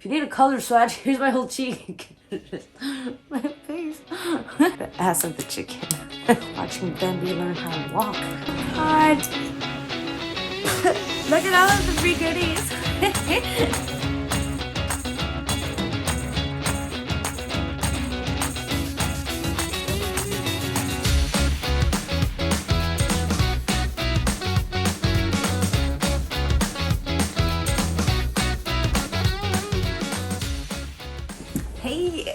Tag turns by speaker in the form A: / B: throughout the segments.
A: If you need a color swatch, here's my whole cheek. My face. The ass of the chicken. Watching Bambi learn how to walk. God. Look at all of the free goodies. Hey,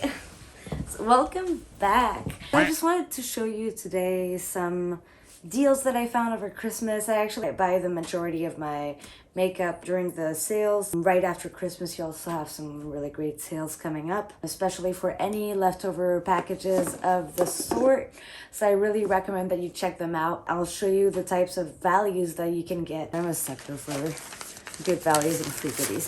A: so welcome back. I just wanted to show you today some deals that I found over Christmas. I actually buy the majority of my makeup during the sales. Right after Christmas, you also have some really great sales coming up, especially for any leftover packages of the sort. So I really recommend that you check them out. I'll show you the types of values that you can get. I'm a sucker for good values and free goodies.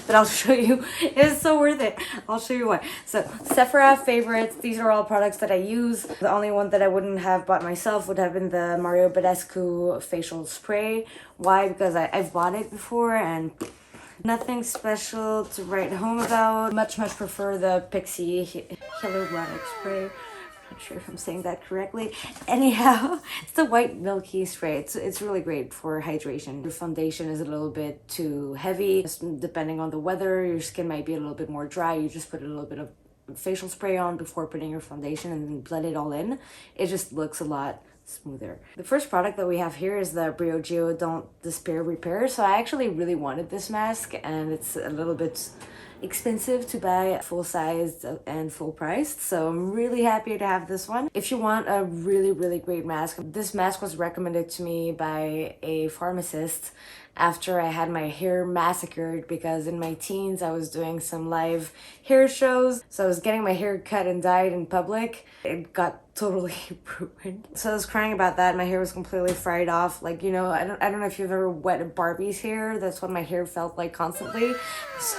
A: But I'll show you, it's so worth it. I'll show you why. So Sephora favorites, these are all products that I use. The only one that I wouldn't have bought myself would have been the Badescu Facial Spray. Why? Because I've bought it before and nothing special to write home about. Much prefer the Pixi Hydrator Spray. Not sure if I'm saying that correctly. Anyhow, it's the white milky spray. It's really great for hydration. Your foundation is a little bit too heavy. Just depending on the weather, your skin might be a little bit more dry. You just put a little bit of facial spray on before putting your foundation and then blend it all in. It just looks a lot smoother. The first product that we have here is the Briogeo Don't Despair Repair. So I actually really wanted this mask and it's a little bit expensive to buy full sized and full priced, so I'm really happy to have this one. If you want a really great mask, this mask was recommended to me by a pharmacist after I had my hair massacred because in my teens I was doing some live hair shows, so I was getting my hair cut and dyed in public. It got totally ruined. So I was crying about that. My hair was completely fried off. Like, you know, I don't know if you've ever wet Barbie's hair. That's what my hair felt like constantly. So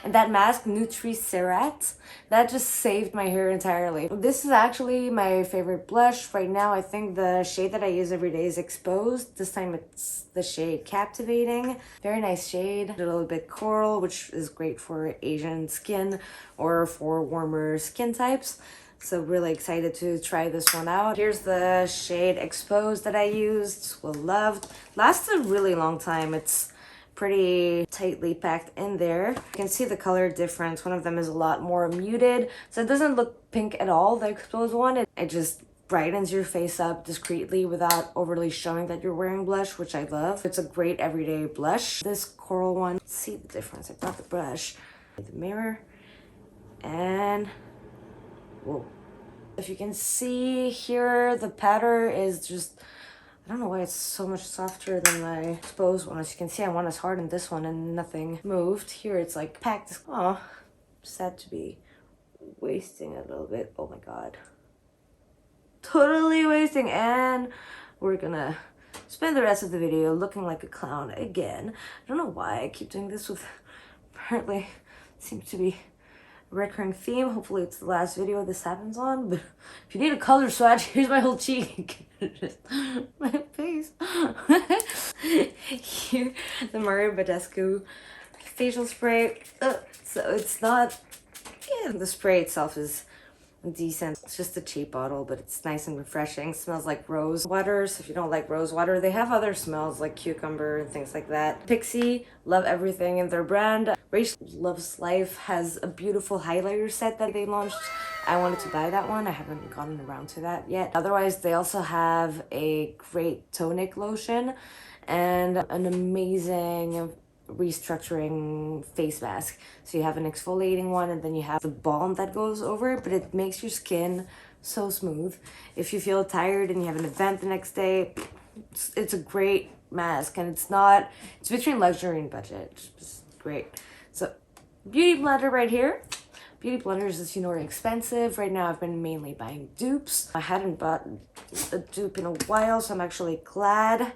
A: and that mask, Nutri-Cerat, that just saved my hair entirely. This is actually my favorite blush right now. I think the shade that I use every day is Exposed. This time it's the shade Captivating. Very nice shade. A little bit coral, which is great for Asian skin or for warmer skin types. So really excited to try this one out. Here's the shade Exposed that I used. Well loved. Lasts a really long time. It's pretty tightly packed in there. You can see the color difference. One of them is a lot more muted, so it doesn't look pink at all, the Exposed one. It just brightens your face up discreetly without overly showing that you're wearing blush, which I love. It's a great everyday blush. This coral one, see the difference. I brought the brush, the mirror, and whoa. If you can see here, the powder is just, I don't know why it's so much softer than my Exposed one. As you can see, I went as hard in this one and nothing moved. Here it's like packed. Oh, sad to be wasting a little bit. Oh my god. Totally wasting. And we're gonna spend the rest of the video looking like a clown again. I don't know why I keep doing this with, apparently it seems to be a recurring theme. Hopefully it's the last video this happens on, but if you need a color swatch, here's my whole cheek. My face. Here, the Badescu Facial Spray. So it's not, yeah, the spray itself is decent. It's just a cheap bottle, but it's nice and refreshing. It smells like rose water. So if you don't like rose water, they have other smells like cucumber and things like that. Pixi, love everything in their brand. Rach Loves Life has a beautiful highlighter set that they launched. I wanted to buy that one. I haven't gotten around to that yet. Otherwise, they also have a great tonic lotion and an amazing restructuring face mask. So you have an exfoliating one and then you have the balm that goes over it, but it makes your skin so smooth. If you feel tired and you have an event the next day, it's a great mask, and it's between luxury and budget. It's great. So Beautyblender right here. Beautyblenders, as you know, are expensive. Right now I've been mainly buying dupes. I hadn't bought a dupe in a while, so I'm actually glad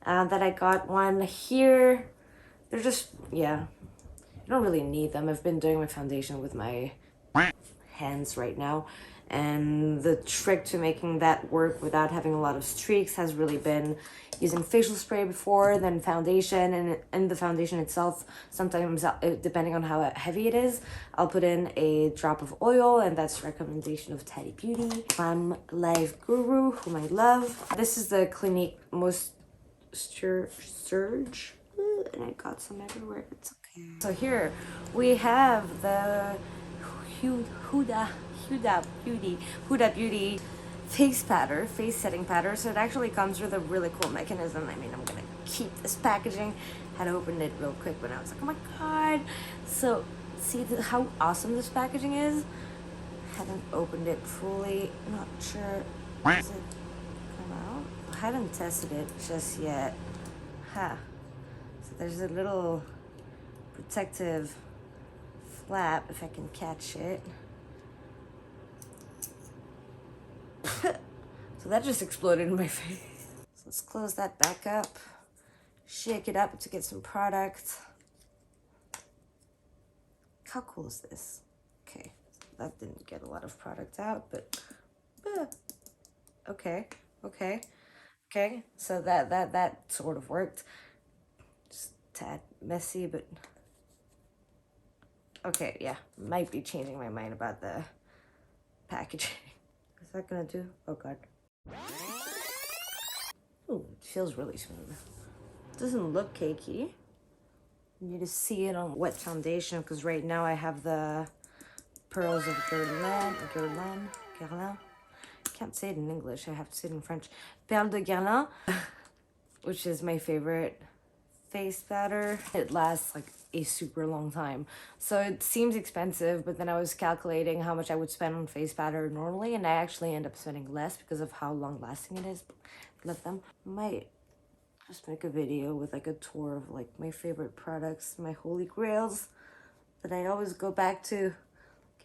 A: that I got one here. They're just, yeah, you don't really need them. I've been doing my foundation with my hands right now, And the trick to making that work without having a lot of streaks has really been using facial spray before, then foundation, and in the foundation itself, sometimes depending on how heavy it is, I'll put in a drop of oil, and that's a recommendation of Tati Beauty, Mom Life Guru, whom I love. This is the Clinique Surge, and I got some everywhere. It's okay. So here we have the HUDA Beauty face setting powder. So it actually comes with a really cool mechanism. I mean, I'm gonna keep this packaging. Had opened it real quick when I was like, oh my god. So see how awesome this packaging is. Haven't opened it fully. Not sure. Does it come out? I haven't tested it just yet. So there's a little protective flap, if I can catch it. So that just exploded in my face. So let's close that back up, shake it up to get some product. How cool is this? Okay, that didn't get a lot of product out, but okay. So that sort of worked. Just a tad messy, but okay, yeah. Might be changing my mind about the packaging. Is that gonna do? Oh god. Ooh, it feels really smooth. It doesn't look cakey. You need to see it on wet foundation, because right now I have the Pearls of Guerlain. Can't say it in English, I have to say it in French. Perles de Guerlain, which is my favorite face powder. It lasts like a super long time. So it seems expensive, but then I was calculating how much I would spend on face powder normally, and I actually end up spending less because of how long lasting it is. Love them. Might just make a video with like a tour of like my favorite products, my holy grails that I always go back to.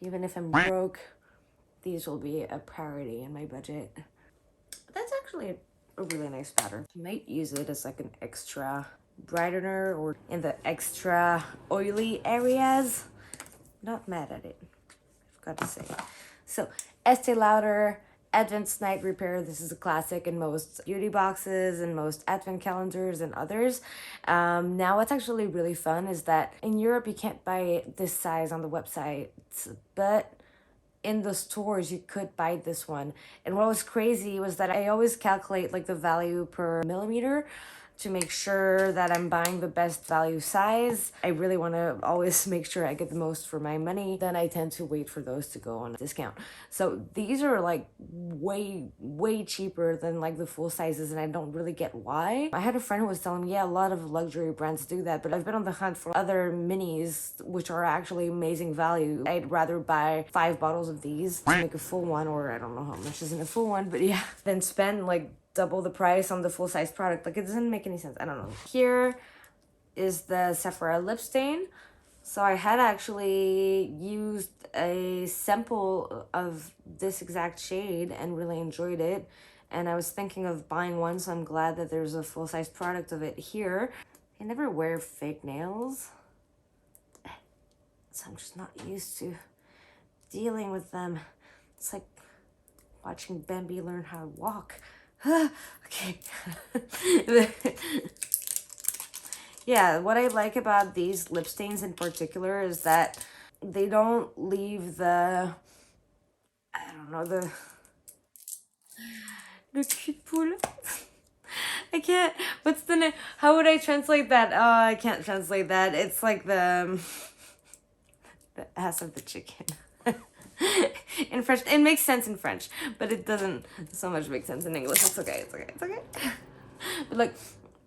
A: Even if I'm broke, these will be a priority in my budget. But that's actually a really nice powder. I might use it as like an extra brightener or in the extra oily areas. Not mad at it, I've got to say. So Estée Lauder Advent Night Repair. This is a classic in most beauty boxes and most advent calendars and others. Now what's actually really fun is that in Europe you can't buy this size on the website, but in the stores you could buy this one. And what was crazy was that I always calculate like the value per millimeter to make sure that I'm buying the best value size. I really want to always make sure I get the most for my money. Then I tend to wait for those to go on discount. So these are like way cheaper than like the full sizes, and I don't really get why. I had a friend who was telling me, yeah, a lot of luxury brands do that, but I've been on the hunt for other minis which are actually amazing value. I'd rather buy 5 bottles of these to make a full one, or I don't know how much is in a full one, but yeah, than spend like double the price on the full-size product. Like, it doesn't make any sense. I don't know. Here is the Sephora lip stain. So I had actually used a sample of this exact shade and really enjoyed it, and I was thinking of buying one, so I'm glad that there's a full-size product of it here. I never wear fake nails, so I'm just not used to dealing with them. It's like watching Bambi learn how to walk. Okay. Yeah, what I like about these lip stains in particular is that they don't leave the, I don't know, the cul de poule. I can't, what's the name? How would I translate that? Oh, I can't translate that. It's like the ass of the chicken. In French, it makes sense in French, but it doesn't so much make sense in English. It's okay. But like,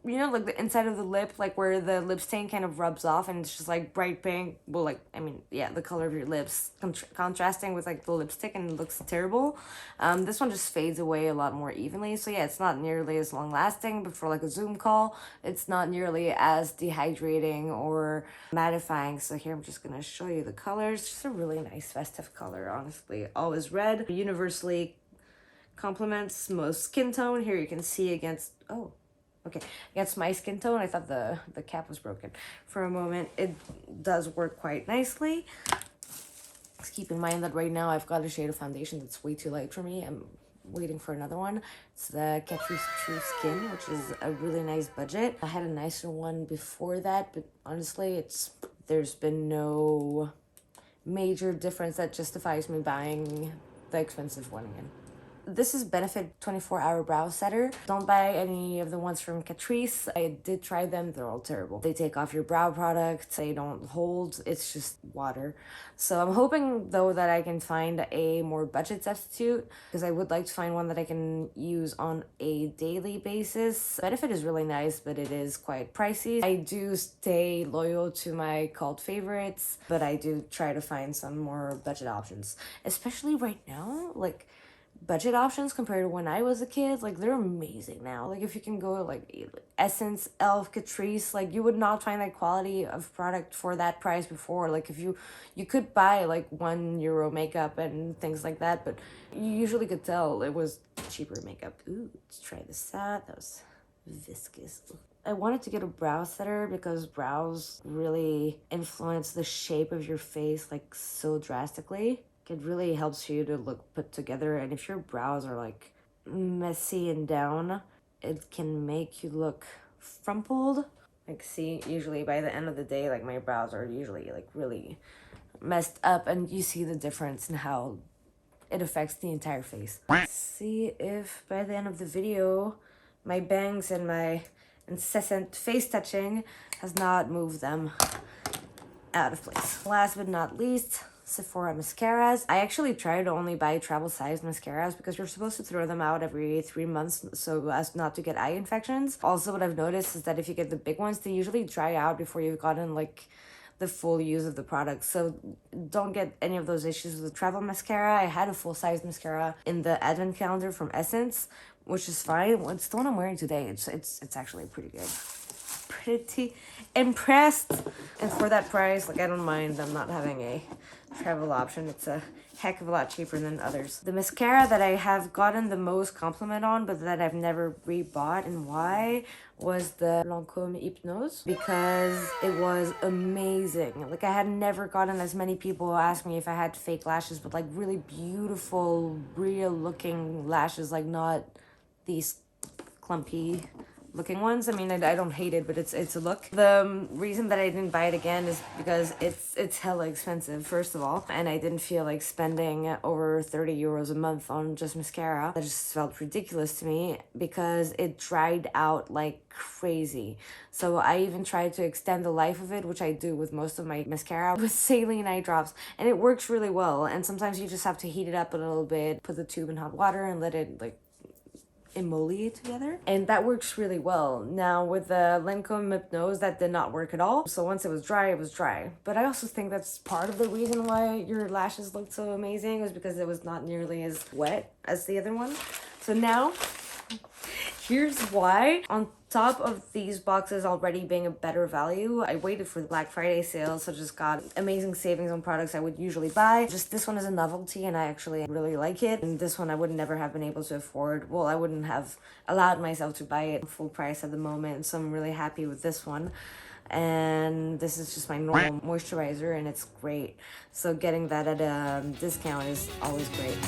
A: you know, like the inside of the lip, like where the lip stain kind of rubs off, and it's just like bright pink. Well, like, I mean, yeah, the color of your lips contrasting with like the lipstick, and it looks terrible. This one just fades away a lot more evenly. So yeah, it's not nearly as long lasting, but for like a Zoom call, it's not nearly as dehydrating or mattifying. So here I'm just gonna show you the colors. Just a really nice festive color, honestly. Always red, universally complements most skin tone. Here you can see against, oh, okay, against my skin tone. I thought the cap was broken for a moment. It does work quite nicely. Just keep in mind that right now I've got a shade of foundation that's way too light for me. I'm waiting for another one. It's the Catrice True Skin, which is a really nice budget. I had a nicer one before that, but honestly, there's been no major difference that justifies me buying the expensive one again. This is Benefit 24-Hour Brow Setter. Don't buy any of the ones from Catrice. I did try them. They're all terrible. They take off your brow product. They don't hold. It's just water. So I'm hoping, though, that I can find a more budget substitute, because I would like to find one that I can use on a daily basis. Benefit is really nice, but it is quite pricey. I do stay loyal to my cult favorites, but I do try to find some more budget options. Especially right now, like, budget options compared to when I was a kid, like, they're amazing now. Like, if you can go like Essence, Elf, Catrice, like, you would not find that quality of product for that price before. Like, if you could buy like €1 makeup and things like that, but you usually could tell it was cheaper makeup. Ooh, let's try this out. That was viscous. I wanted to get a brow setter because brows really influence the shape of your face like so drastically. It really helps you to look put together, and if your brows are like messy and down, it can make you look frumpled. Like, see, usually by the end of the day, like, my brows are usually like really messed up, and you see the difference in how it affects the entire face. Let's see if by the end of the video my bangs and my incessant face touching has not moved them out of place. Last but not least, Sephora mascaras. I actually try to only buy travel sized mascaras because you're supposed to throw them out every 3 months so as not to get eye infections. Also, what I've noticed is that if you get the big ones, they usually dry out before you've gotten like the full use of the product. So don't get any of those issues with the travel mascara. I had a full-size mascara in the advent calendar from Essence, which is fine. It's the one I'm wearing today. It's actually pretty good. Pretty impressed. And for that price, like, I don't mind them not having a travel option. It's a heck of a lot cheaper than others. The mascara that I have gotten the most compliment on, but that I've never rebought, and why, was the Lancôme Hypnose, because it was amazing. Like, I had never gotten as many people ask me if I had fake lashes, but like really beautiful, real looking lashes, like not these clumpy looking ones. I mean, I don't hate it, but it's a look. The reason that I didn't buy it again is because it's hella expensive, first of all, and I didn't feel like spending over 30 euros a month on just mascara. That just felt ridiculous to me because it dried out like crazy. So I even tried to extend the life of it, which I do with most of my mascara, with saline eye drops, and it works really well. And sometimes you just have to heat it up a little bit, put the tube in hot water, and let it like emoliate together, and that works really well. Now with the Lancôme Hypnose, that did not work at all. So once it was dry. But I also think that's part of the reason why your lashes looked so amazing, was because it was not nearly as wet as the other one. So now here's why. On top of these boxes already being a better value, I waited for the Black Friday sale, so just got amazing savings on products I would usually buy. Just this one is a novelty and I actually really like it. And this one I would never have been able to afford. Well, I wouldn't have allowed myself to buy it full price at the moment, so I'm really happy with this one. And this is just my normal moisturizer and it's great. So getting that at a discount is always great.